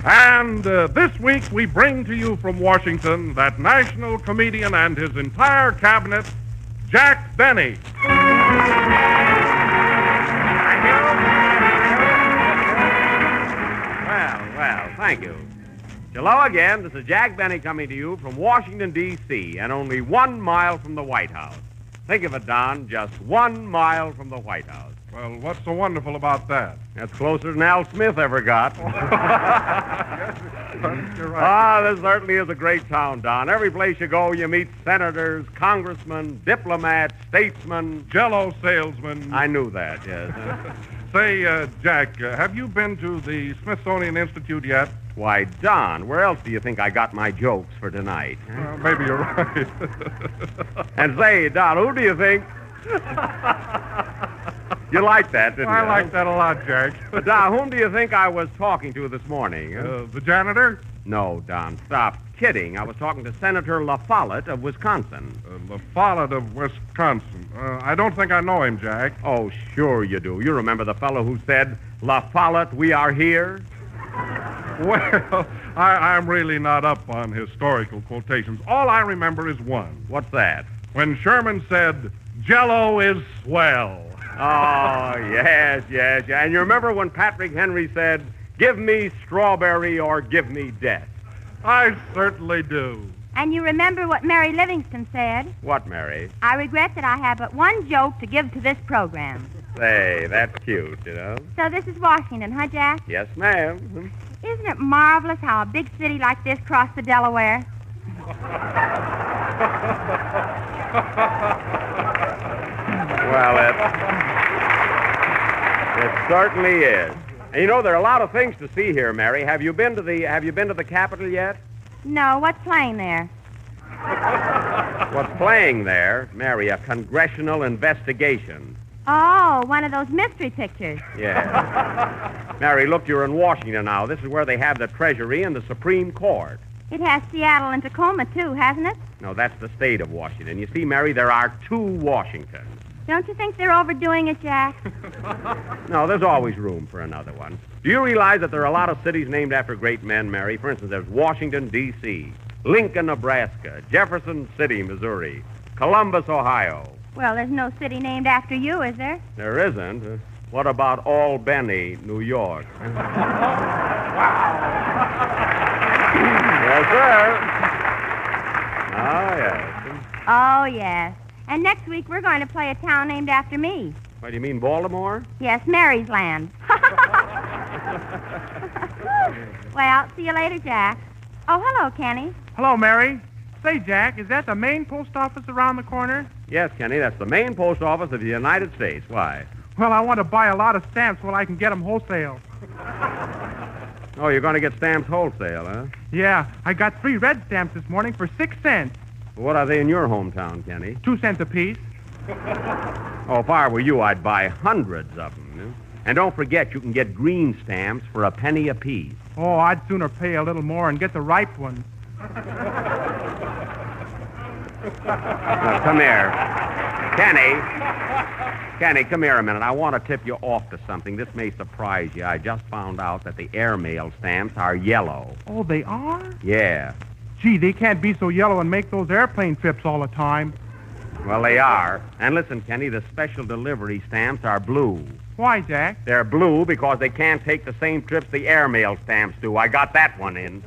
And this week we bring to you from Washington that national comedian and his entire cabinet, Jack Benny. Well, thank you. Hello again. This is Jack Benny coming to you from Washington, D.C., and only 1 mile from the White House. Think of it, Don, just 1 mile from the White House. Well, what's so wonderful about that? That's closer than Al Smith ever got. Yes, you're right. This certainly is a great town, Don. Every place you go, you meet senators, congressmen, diplomats, statesmen. Jell-O salesman. I knew that, yes. Say, Jack, have you been to the Smithsonian Institute yet? Why, Don, where else do you think I got my jokes for tonight? Well, maybe you're right. And say, Don, who do you think... You liked that, didn't you? I like that a lot, Jack. Don, whom do you think I was talking to this morning? The janitor? No, Don, stop kidding. I was talking to Senator La Follette of Wisconsin. La Follette of Wisconsin. I don't think I know him, Jack. Oh, sure you do. You remember the fellow who said, La Follette, we are here? Well, I'm really not up on historical quotations. All I remember is one. What's that? When Sherman said, Jell-O is swell. Oh, yes. And you remember when Patrick Henry said, give me strawberry or give me death? I certainly do. And you remember what Mary Livingston said? What, Mary? I regret that I have but one joke to give to this program. Say, that's cute, you know. So this is Washington, huh, Jack? Yes, ma'am. Isn't it marvelous how a big city like this crossed the Delaware? Well, it certainly is. And you know, there are a lot of things to see here, Mary. Have you been to the Capitol yet? No, what's playing there? What's playing there, Mary, a congressional investigation. Oh, one of those mystery pictures. Yeah. Mary, look, you're in Washington now. This is where they have the Treasury and the Supreme Court. It has Seattle and Tacoma, too, hasn't it? No, that's the state of Washington. You see, Mary, there are 2 Washingtons. Don't you think they're overdoing it, Jack? No, there's always room for another one. Do you realize that there are a lot of cities named after great men, Mary? For instance, there's Washington, D.C., Lincoln, Nebraska, Jefferson City, Missouri, Columbus, Ohio. Well, there's no city named after you, is there? There isn't. What about Albany, New York? Yes, sir. Oh, yes. Oh, yes. And next week we're going to play a town named after me. What, do you mean Baltimore? Yes, Mary's Land. Well, see you later, Jack. Oh, hello, Kenny. Hello, Mary. Say, Jack, is that the main post office around the corner? Yes, Kenny, that's the main post office of the United States. Why? Well, I want to buy a lot of stamps so I can get them wholesale. Oh, you're going to get stamps wholesale, huh? Yeah, I got 3 red stamps this morning for 6 cents. What are they in your hometown, Kenny? 2 cents apiece. Oh, if I were you, I'd buy hundreds of them. You know? And don't forget, you can get green stamps for a penny apiece. Oh, I'd sooner pay a little more and get the ripe ones. Now, come here. Kenny, come here a minute. I want to tip you off to something. This may surprise you. I just found out that the airmail stamps are yellow. Oh, they are? Yeah. Gee, they can't be so yellow and make those airplane trips all the time. Well, they are. And listen, Kenny, the special delivery stamps are blue. Why, Jack? They're blue because they can't take the same trips the airmail stamps do. I got that one in.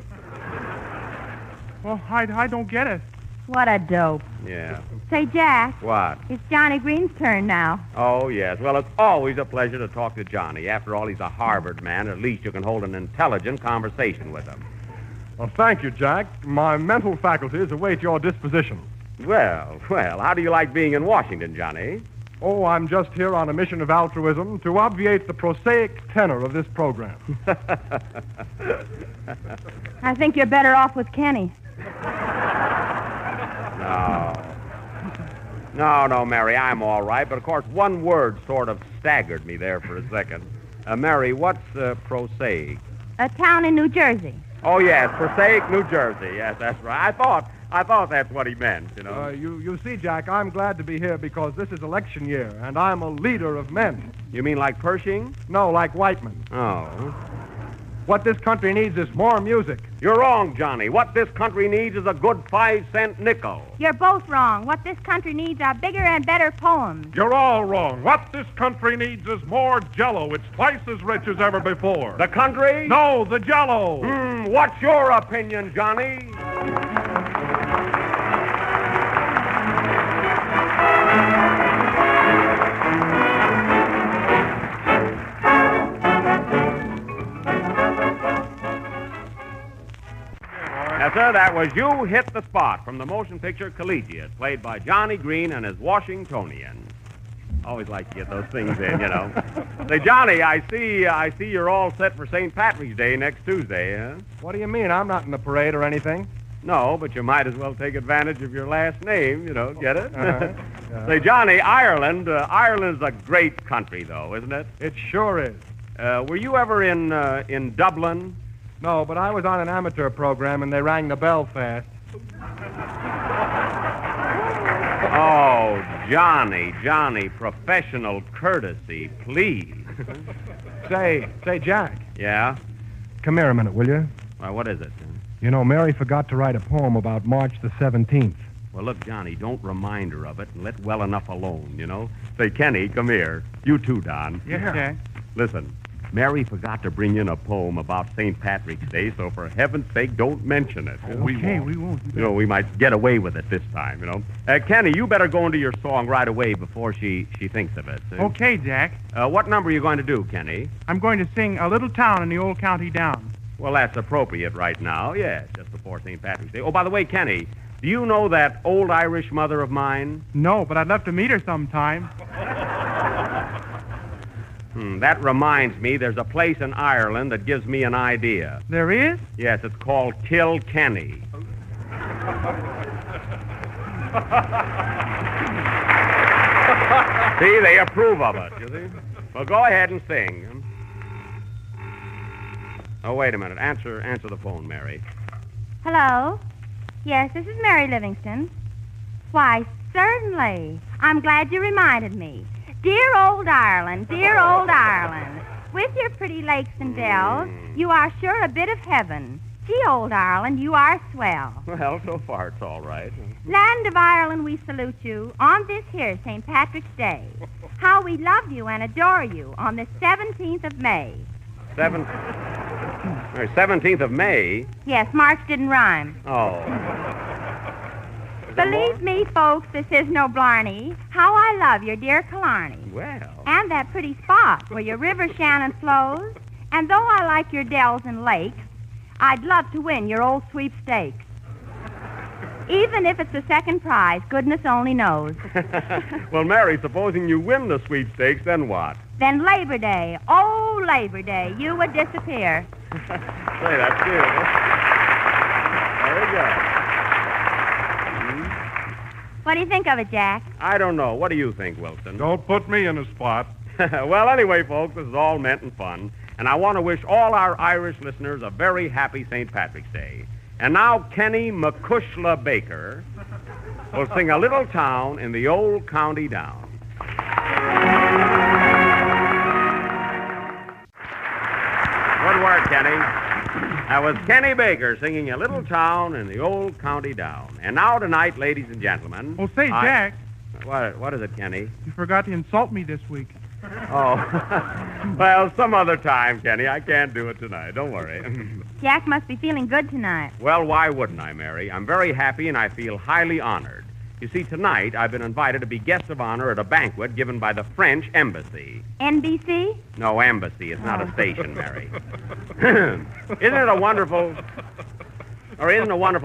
Well, I don't get it. What a dope. Yeah. Say, Jack. What? It's Johnny Green's turn now. Oh, yes. Well, it's always a pleasure to talk to Johnny. After all, he's a Harvard man. At least you can hold an intelligent conversation with him. Well, thank you, Jack. My mental faculties await your disposition. Well, how do you like being in Washington, Johnny? Oh, I'm just here on a mission of altruism to obviate the prosaic tenor of this program. I think you're better off with Kenny. No, Mary, I'm all right. But, of course, one word sort of staggered me there for a second. Mary, what's prosaic? A town in New Jersey. Oh, yes, prosaic, New Jersey. Yes, that's right. I thought that's what he meant, you know. You see, Jack, I'm glad to be here because this is election year, and I'm a leader of men. You mean like Pershing? No, like Whiteman. Oh. What this country needs is more music. You're wrong, Johnny. What this country needs is a good 5-cent nickel. You're both wrong. What this country needs are bigger and better poems. You're all wrong. What this country needs is more Jell-O. It's twice as rich as ever before. The country? No, the Jell-O. What's your opinion, Johnny? Yes, sir, that was You Hit the Spot from the motion picture Collegiate, played by Johnny Green and his Washingtonians. Always like to get those things in, you know. Say, Johnny, I see you're all set for St. Patrick's Day next Tuesday, huh? What do you mean? I'm not in the parade or anything. No, but you might as well take advantage of your last name, you know, get it? Uh-huh. Say, Johnny, Ireland's a great country, though, isn't it? It sure is. Were you ever in Dublin? No, but I was on an amateur program, and they rang the bell fast. Oh, Johnny, professional courtesy, please. Say, Jack, Yeah? come here a minute, will you? Well, what is it? You know, Mary forgot to write a poem about March the 17th. Well, look, Johnny, don't remind her of it and let well enough alone, you know? Say, Kenny, come here. You too, Don. Yes, Jack. Listen, Mary forgot to bring in a poem about St. Patrick's Day, so for heaven's sake, don't mention it. We won't. You know, we might get away with it this time, you know. Kenny, you better go into your song right away before she thinks of it. Okay, Jack. What number are you going to do, Kenny? I'm going to sing A Little Town in the Old County Down. Well, that's appropriate right now, yes, just before St. Patrick's Day. Oh, by the way, Kenny, do you know that old Irish mother of mine? No, but I'd love to meet her sometime. That reminds me, there's a place in Ireland that gives me an idea. There is? Yes, it's called Kilkenny. See, they approve of it, you see? Well, go ahead and sing. Oh, wait a minute. Answer the phone, Mary. Hello? Yes, this is Mary Livingston. Why, certainly. I'm glad you reminded me. Dear old Ireland, with your pretty lakes and dells, you are sure a bit of heaven. Gee, old Ireland, you are swell. Well, so far it's all right. Land of Ireland, we salute you on this here St. Patrick's Day. How we love you and adore you on the 17th of May. 17th of May? Yes, March didn't rhyme. Oh. Believe me, folks, this is no blarney. How I love your dear Killarney. Well. And that pretty spot where your river Shannon flows. And though I like your dells and lakes, I'd love to win your old sweepstakes. Even if it's the second prize, goodness only knows. Well, Mary, supposing you win the sweepstakes, then what? Then Labor Day, oh, Labor Day, you would disappear. Say, that's good. Very good. What do you think of it, Jack? I don't know. What do you think, Wilson? Don't put me in a spot. Well, anyway, folks, this is all meant in fun. And I want to wish all our Irish listeners a very happy St. Patrick's Day. And now Kenny McCushla Baker will sing A Little Town in the Old County Down. Good work, Kenny. That was Kenny Baker singing A Little Town in the Old County Down. And now tonight, ladies and gentlemen... Oh, say, Jack, What is it, Kenny? you forgot to insult me this week. Oh, well, some other time, Kenny. I can't do it tonight. Don't worry. Jack must be feeling good tonight. Well, why wouldn't I, Mary? I'm very happy and I feel highly honored. You see, tonight I've been invited to be guest of honor at a banquet given by the French Embassy. NBC? No, embassy. It's not a station, Mary. Isn't it a wonderful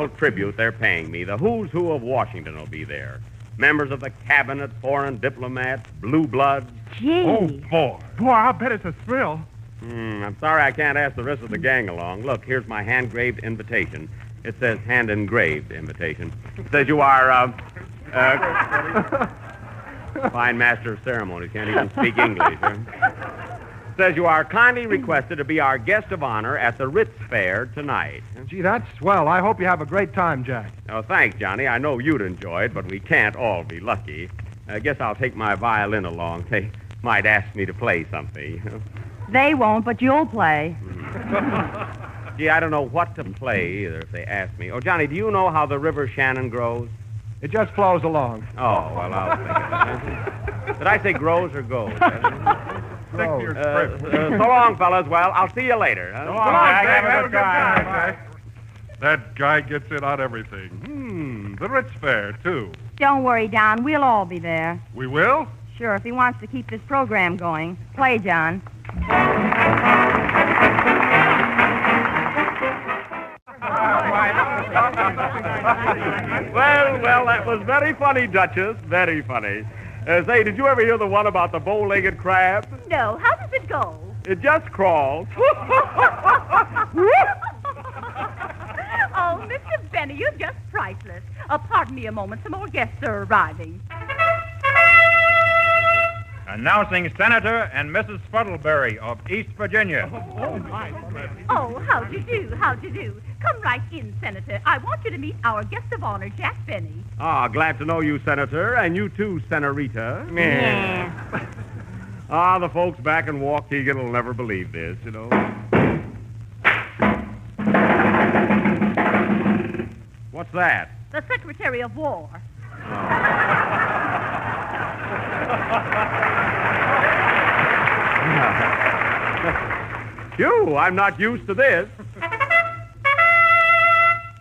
tribute they're paying me? The who's who of Washington will be there. Members of the cabinet, foreign diplomats, blue bloods. Gee. Oh, boy. Boy, I'll bet it's a thrill. I'm sorry I can't ask the rest of the gang along. Look, here's my hand-engraved invitation. It says hand-engraved invitation. It says you are, fine master of ceremonies. Can't even speak English. Huh? It says you are kindly requested to be our guest of honor at the Ritz Fair tonight. Gee, that's swell. I hope you have a great time, Jack. Oh, thanks, Johnny. I know you'd enjoy it, but we can't all be lucky. I guess I'll take my violin along. They might ask me to play something. They won't, but you'll play. Gee, I don't know what to play either if they ask me. Oh, Johnny, do you know how the River Shannon grows? It just flows along. Oh, well, I'll think of it. Did I say grows or goes? Grows. So long, fellas. Well, I'll see you later. Huh? So long, Jack. Have a good time. That guy gets in on everything. The Ritz Fair, too. Don't worry, Don. We'll all be there. We will? Sure, if he wants to keep this program going. Play, John. Well, that was very funny, Duchess. Very funny. Say, did you ever hear the one about the bow-legged crab? No, how does it go? It just crawls. Oh, Mr. Benny, you're just priceless. Pardon me a moment. Some more guests are arriving. Announcing Senator and Mrs. Fuddleberry of East Virginia. Oh, how do you do? How do you do? Come right in, Senator. I want you to meet our guest of honor, Jack Benny. Ah, glad to know you, Senator, and you too, Senorita. Yeah. Ah, the folks back in Waukegan will never believe this, you know. What's that? The Secretary of War. Phew, I'm not used to this.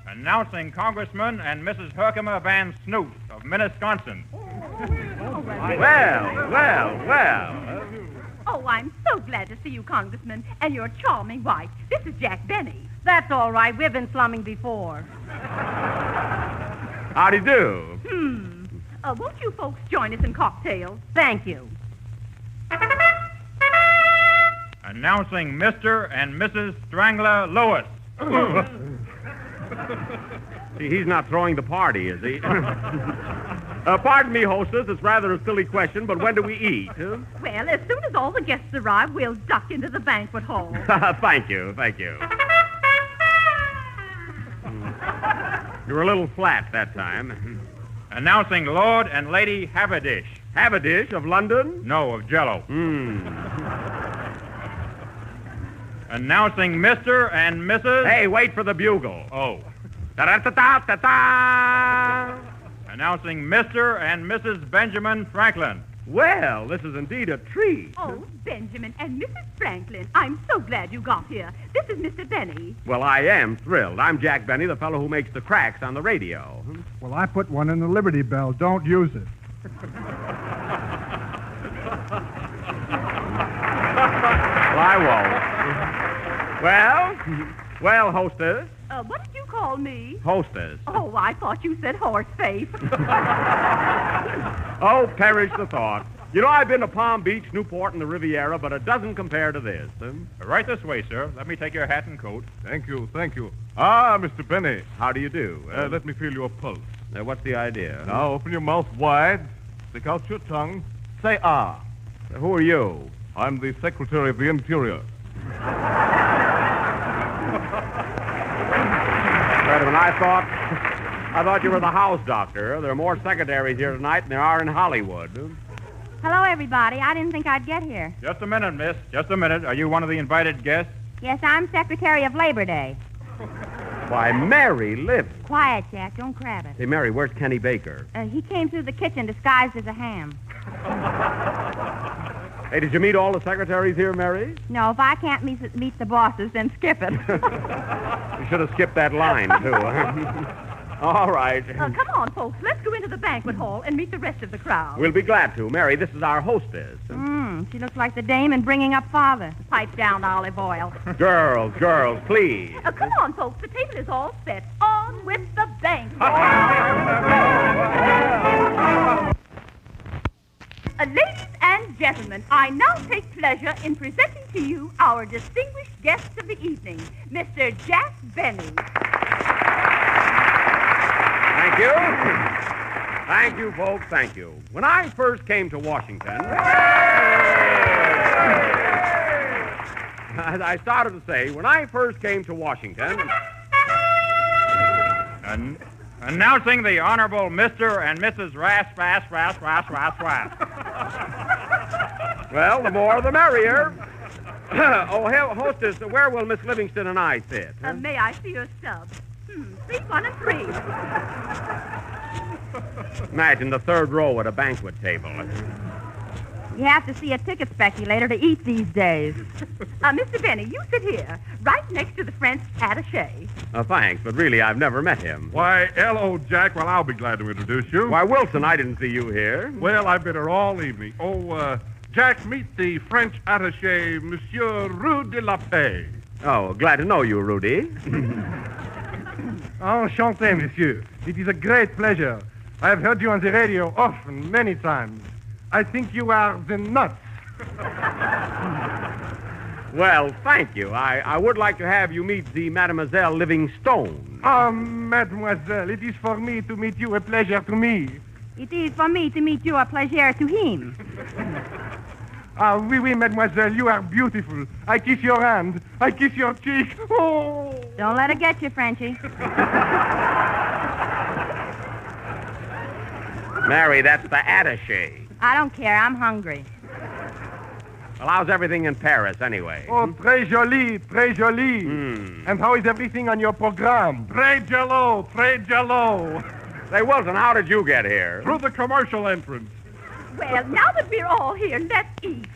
Announcing Congressman and Mrs. Herkimer Van Snoot of Minnetonka. Well. Oh, I'm so glad to see you, Congressman, and your charming wife. This is Jack Benny. That's all right. We've been slumming before. Howdy do. Won't you folks join us in cocktails? Thank you. Announcing Mr. and Mrs. Strangler Lewis. See, he's not throwing the party, is he? Pardon me, hostess. It's rather a silly question, but when do we eat? Huh? Well, as soon as all the guests arrive, we'll duck into the banquet hall. Thank you. You're a little flat that time. Announcing Lord and Lady Haverdish. Haverdish of London? No, of Jello. Announcing Mr. and Mrs. Hey, wait for the bugle. Oh. Da-da-da-da-da-da! Announcing Mr. and Mrs. Benjamin Franklin. Well, this is indeed a treat. Oh, Benjamin and Mrs. Franklin, I'm so glad you got here. This is Mr. Benny. Well, I am thrilled. I'm Jack Benny, the fellow who makes the cracks on the radio. Well, I put one in the Liberty Bell. Don't use it. Well, I won't. Well, hostess. What did you call me? Hostess. Oh, I thought you said horse face. Oh, perish the thought. You know, I've been to Palm Beach, Newport, and the Riviera, but it doesn't compare to this. Right this way, sir. Let me take your hat and coat. Thank you. Ah, Mr. Benny. How do you do? Let me feel your pulse. What's the idea? Now open your mouth wide. Stick out your tongue. Say ah. Who are you? I'm the Secretary of the Interior. Fredman, I thought you were the house doctor. There are more secretaries here tonight than there are in Hollywood. Hello, everybody. I didn't think I'd get here. Just a minute, miss. Just a minute. Are you one of the invited guests? Yes, I'm Secretary of Labor Day. Why, Mary Living. Quiet, Jack. Don't crab it. Hey, Mary, where's Kenny Baker? He came through the kitchen disguised as a ham. Hey, did you meet all the secretaries here, Mary? No, if I can't meet the bosses, then skip it. You should have skipped that line, too. All right. Come on, folks. Let's go into the banquet hall and meet the rest of the crowd. We'll be glad to. Mary, this is our hostess. She looks like the dame in Bringing Up Father. Pipe down, olive oil. Girls, please. Come on, folks. The table is all set. On with the banquet. Ladies and gentlemen, I now take pleasure in presenting to you our distinguished guest of the evening, Mr. Jack Benny. Thank you. Thank you, folks. Thank you. When I first came to Washington, as I started to say, when I first came to Washington... Announcing the Honorable Mr. and Mrs. Rasp. Well, the more the merrier. Hostess, where will Miss Livingston and I sit? Huh? May I see your stub? 3, 1, and 3. Imagine the third row at a banquet table. You have to see a ticket speculator to eat these days. Mr. Benny, you sit here, right next to the French attaché. Thanks, but really, I've never met him. Why, hello, Jack. Well, I'll be glad to introduce you. Why, Wilson, I didn't see you here. Well, I've been here all evening. Jack, meet the French attaché, Monsieur Rue de la Paix. Oh, glad to know you, Rudy. Enchanté, monsieur. It is a great pleasure. I have heard you on the radio often, many times. I think you are the nuts. Well, thank you. I would like to have you meet the Mademoiselle Livingstone. Oh, mademoiselle, it is for me to meet you a pleasure to me. It is for me to meet you a pleasure to him. Oui, mademoiselle, you are beautiful. I kiss your hand. I kiss your cheek. Oh! Don't let it get you, Frenchie. Mary, that's the attaché. I don't care. I'm hungry. Well, how's everything in Paris, anyway? Oh, très joli, très joli. And how is everything on your program? Très jello, très jello. Say, Wilson, how did you get here? Through the commercial entrance. Well, now that we're all here, let's eat.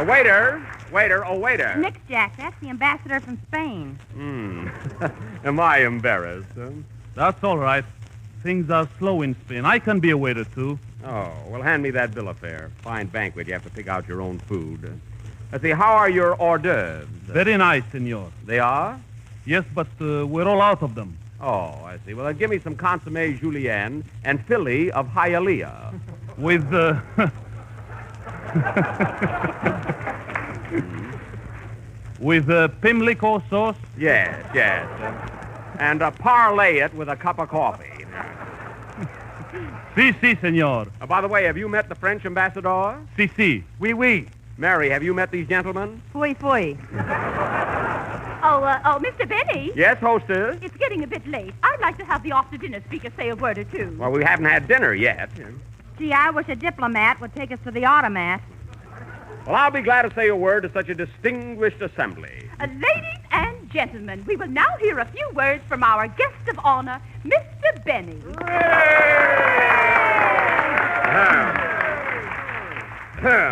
Waiter. Nix, Jack. That's the ambassador from Spain. Am I embarrassed? Huh? That's all right. Things are slow in Spain. I can be a waiter, too. Oh, well, hand me that bill of fare. Fine banquet. You have to pick out your own food. Let's see, how are your hors d'oeuvres? Very nice, senor. They are? Yes, but we're all out of them. Oh, I see. Well, then give me some consommé julienne and Philly of Hialeah. With, with Pimlico sauce? Yes. And parlay it with a cup of coffee. Si, senor. By the way, have you met the French ambassador? Si. Oui. Mary, have you met these gentlemen? Fui. Oh, Mr. Benny? Yes, hostess? It's getting a bit late. I'd like to have the after-dinner speaker say a word or two. Well, we haven't had dinner yet. Gee, I wish a diplomat would take us to the automat. Well, I'll be glad to say a word to such a distinguished assembly. Ladies and gentlemen, we will now hear a few words from our guest of honor, Mr. Benny.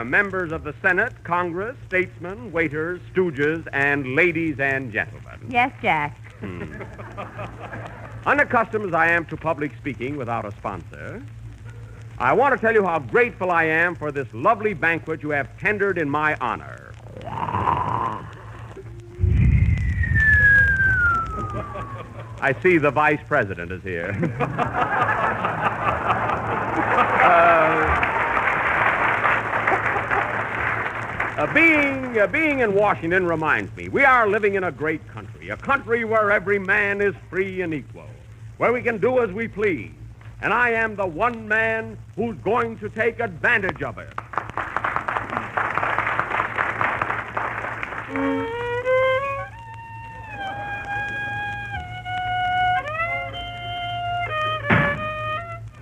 Members of the Senate, Congress, statesmen, waiters, stooges, and ladies and gentlemen. Yes, Jack. Unaccustomed as I am to public speaking without a sponsor, I want to tell you how grateful I am for this lovely banquet you have tendered in my honor. I see the vice president is here. Being in Washington reminds me, we are living in a great country, a country where every man is free and equal, where we can do as we please. And I am the one man who's going to take advantage of it.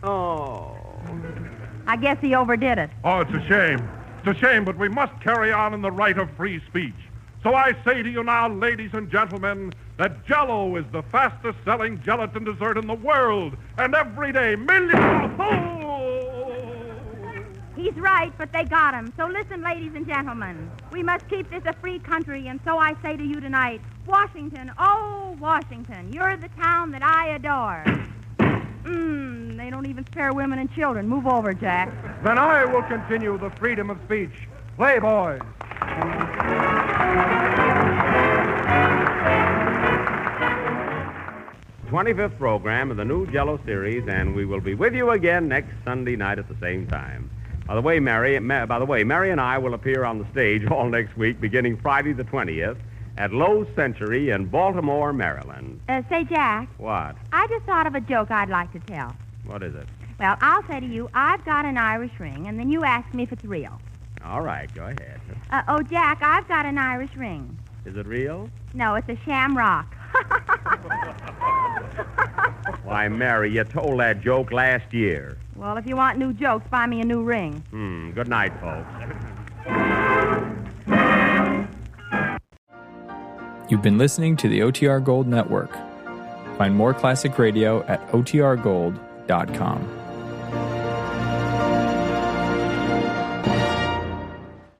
Oh. I guess he overdid it. Oh, it's a shame. It's a shame, but we must carry on in the right of free speech. So I say to you now, ladies and gentlemen, that Jell-O is the fastest-selling gelatin dessert in the world, and every day millions... He's right, but they got him. So listen, ladies and gentlemen, we must keep this a free country, and so I say to you tonight, Washington, oh, Washington, you're the town that I adore. They don't even spare women and children. Move over, Jack. Then I will continue the freedom of speech. Play, boys. 25th program of the new Jell-O series, and we will be with you again next Sunday night at the same time. By the way, Mary and I will appear on the stage all next week, beginning Friday the 20th, at Lowe's Century in Baltimore, Maryland. Say, Jack. What? I just thought of a joke I'd like to tell. What is it? Well, I'll say to you, I've got an Irish ring, and then you ask me if it's real. All right, go ahead. Oh, Jack, I've got an Irish ring. Is it real? No, it's a shamrock. Why, Mary, you told that joke last year. Well, if you want new jokes, buy me a new ring. Good night, folks. You've been listening to the OTR Gold Network. Find more classic radio at otrgold.com.